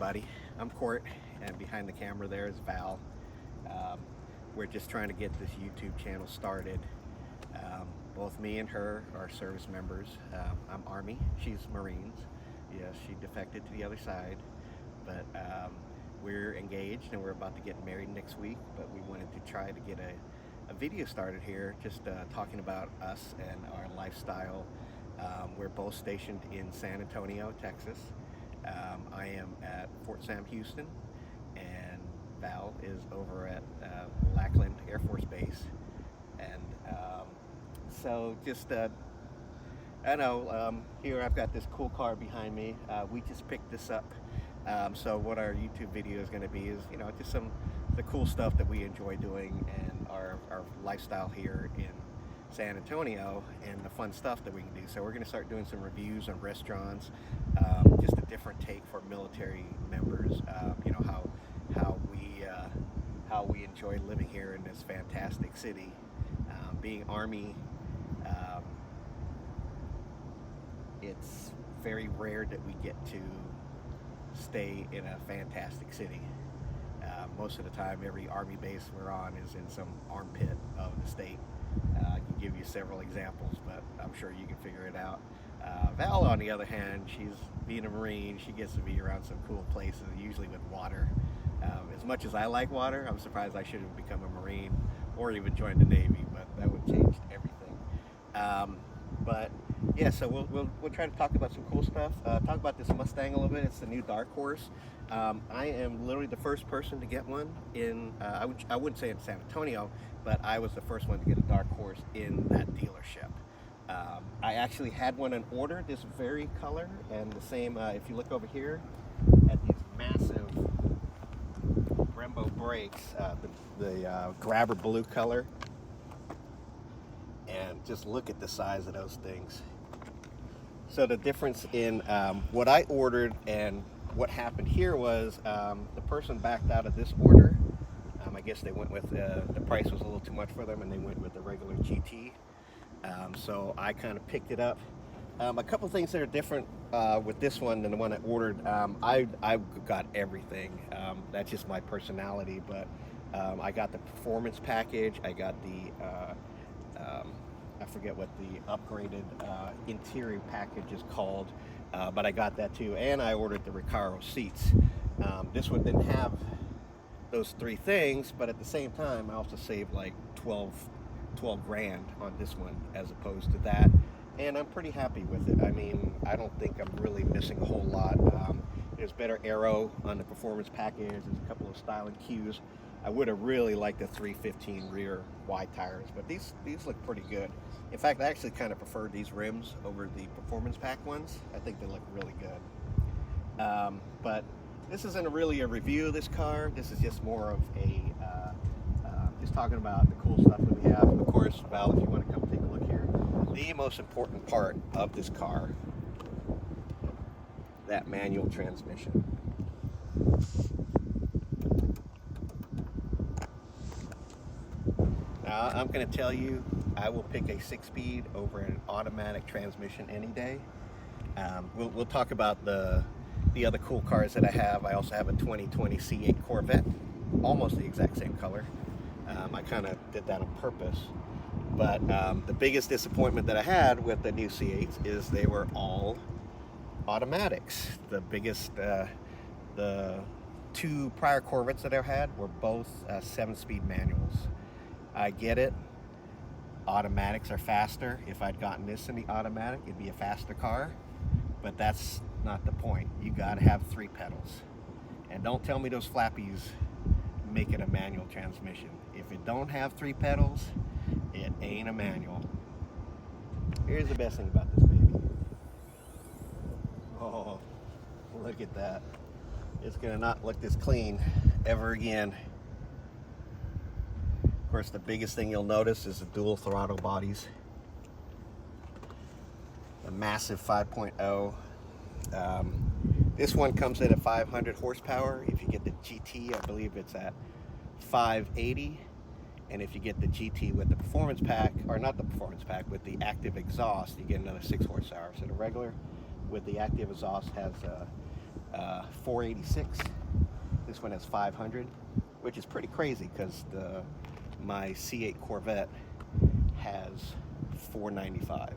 everybody. I'm Cort, and behind the camera there is Val. Um, we're just trying to get this YouTube channel started. Both me and her are service members. I'm Army, she's Marines. Yes, she defected to the other side, but we're engaged and we're about to get married next week, but we wanted to try to get a video started here, just talking about us and our lifestyle. We're both stationed in San Antonio, Texas. I am at Fort Sam Houston, and Val is over at Lackland Air Force Base. And so just, here I've got this cool car behind me. We just picked this up. So what our YouTube video is going to be is, just the cool stuff that we enjoy doing and our lifestyle here in San Antonio and the fun stuff that we can do. So we're going to start doing some reviews on restaurants, just a different take for military members. How we enjoy living here in this fantastic city. Being Army, it's very rare that we get to stay in a fantastic city. Most of the time, every Army base we're on is in some armpit of the state. I can give you several examples, but I'm sure you can figure it out. Val, on the other hand, she's being a Marine. She gets to be around some cool places, usually with water. As much as I like water, I'm surprised I should have become a Marine or even joined the Navy, but that would change everything. But yeah, so we'll try to talk about some cool stuff. Talk about this Mustang a little bit. It's the new Dark Horse. I am literally the first person to get one in, I wouldn't say in San Antonio, but I was the first one to get a Dark Horse in that dealership. I actually had one on order, this very color, and the same, if you look over here at these massive Brembo brakes, the grabber blue color, and just look at the size of those things. So the difference in what I ordered and what happened here was the person backed out of this order. I guess they went with, the price was a little too much for them, and they went with the regular GT. So I kind of picked it up. A couple things that are different with this one than the one I ordered. I got everything. That's just my personality, but I got the performance package. I got the I forget what the upgraded interior package is called, but I got that too, and I ordered the Recaro seats. This one didn't have those three things, but at the same time I also saved like 12 grand on this one as opposed to that, and I'm pretty happy with it. I mean, I don't think I'm really missing a whole lot. There's better aero on the performance package. There's a couple of styling cues. I would have really liked the 315 rear wide tires, but these look pretty good. In fact, I actually kind of prefer these rims over the performance pack ones. I think they look really good. But this isn't really a review of this car. This is just more of a just talking about the cool stuff that we have. Of course, Val, if you want to come take a look here, the most important part of this car, that manual transmission. Now, I'm going to tell you, I will pick a 6-speed over an automatic transmission any day. We'll talk about the other cool cars that I have. I also have a 2020 C8 Corvette, almost the exact same color. I kind of did that on purpose. But the biggest disappointment that I had with the new C8s is they were all automatics. The biggest, the two prior Corvettes that I've had were both 7-speed manuals. I get it, automatics are faster. If I'd gotten this in the automatic, it'd be a faster car, but that's not the point. You gotta have 3 pedals. And don't tell me those flappies make it a manual transmission. If it don't have 3 pedals, it ain't a manual. Here's the best thing about this baby. Oh, look at that. It's gonna not look this clean ever again. Of course, the biggest thing you'll notice is the dual throttle bodies. The massive 5.0. This one comes in at 500 horsepower. If you get the GT, I believe it's at 580. And if you get the GT with the performance pack, or not the performance pack, with the active exhaust, you get another 6 horsepower. So the regular with the active exhaust has 486. This one has 500, which is pretty crazy because my C8 Corvette has 495.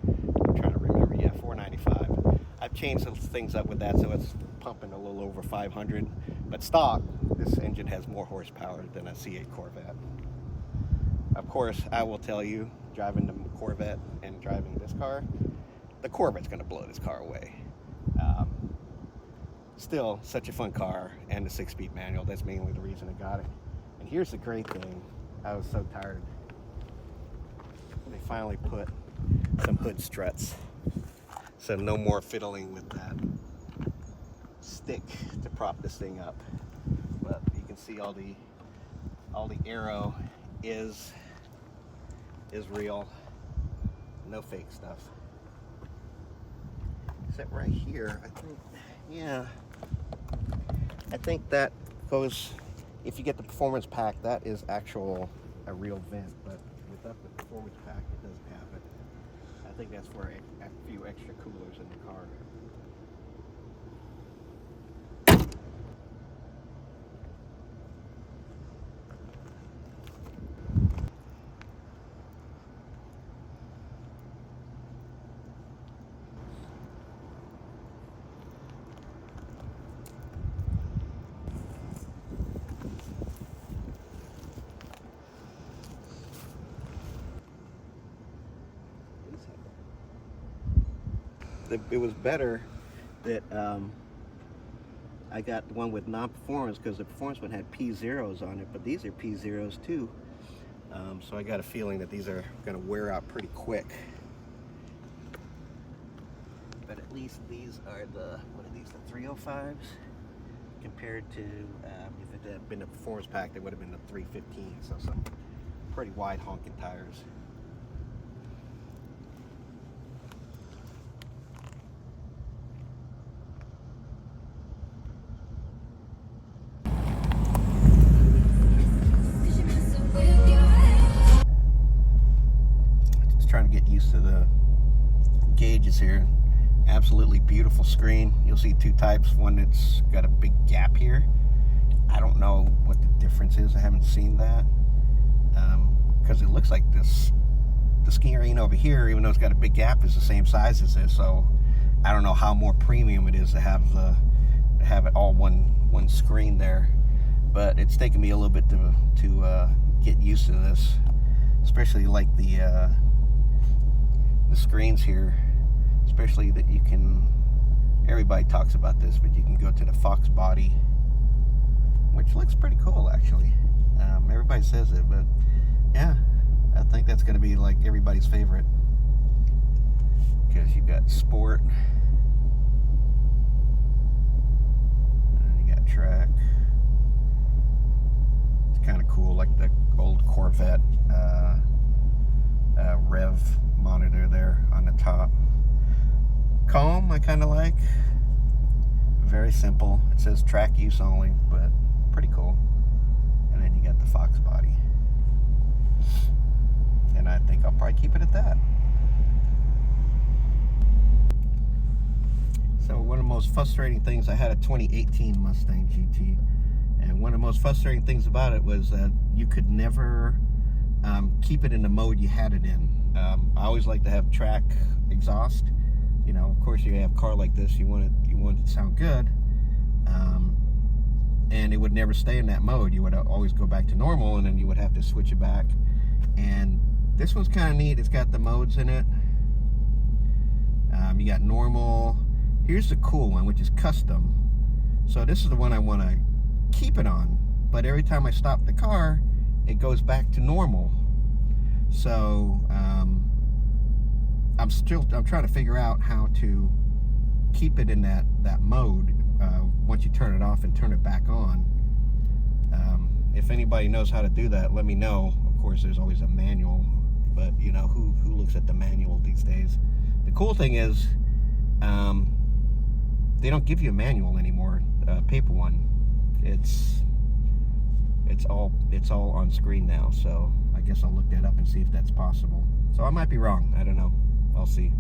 I'm trying to remember. Yeah, 495. I've changed some things up with that, so it's pumping a little over 500. But stock, this engine has more horsepower than a C8 Corvette. Of course, I will tell you, driving the Corvette and driving this car, the Corvette's going to blow this car away. Still, such a fun car, and the 6-speed manual. That's mainly the reason I got it. And here's the great thing. I was so tired. They finally put some hood struts. So no more fiddling with that stick to prop this thing up. But you can see all the aero is real. No fake stuff. Except right here, I think, yeah. I think that goes, if you get the performance pack, that is a real vent, but without the performance pack, it doesn't have it. I think that's for a few extra coolers in the car. It was better that I got the one with non-performance, because the performance one had P0s on it, but these are P0s too. So I got a feeling that these are going to wear out pretty quick. But at least these are what are these, the 305s? Compared to, if it had been a performance pack, they would have been the 315, so some pretty wide honking tires. Trying to get used to the gauges here. Absolutely beautiful screen. You'll see two types. One that's got a big gap here. I don't know what the difference is. I haven't seen that because it looks like the screen over here, even though it's got a big gap, is the same size as this. So I don't know how more premium it is to have it all one screen there. But it's taken me a little bit to get used to this, especially like the screens here, especially that you can, everybody talks about this, but you can go to the Fox body, which looks pretty cool actually. Everybody says it, but yeah, I think that's going to be like everybody's favorite, because you got sport and you got track. It's kind of cool, like the old Corvette rev monitor there on the top. Calm, I kind of like. Very simple. It says track use only, but pretty cool. And then you got the Fox body. And I think I'll probably keep it at that. So one of the most frustrating things, I had a 2018 Mustang GT, and one of the most frustrating things about it was that you could never keep it in the mode you had it in. I always like to have track exhaust. You know, of course, you have a car like this, you want it to sound good, and it would never stay in that mode. You would always go back to normal, and then you would have to switch it back. And this one's kind of neat. It's got the modes in it. You got normal. Here's the cool one, which is custom. So this is the one I want to keep it on, but every time I stop the car, it goes back to normal. So I'm trying to figure out how to keep it in that mode once you turn it off and turn it back on. If anybody knows how to do that, let me know. Of course, there's always a manual, but you know, who looks at the manual these days? The cool thing is they don't give you a manual anymore, paper one. It's all on screen now, so I guess I'll look that up and see if that's possible. So I might be wrong, I don't know. I'll see.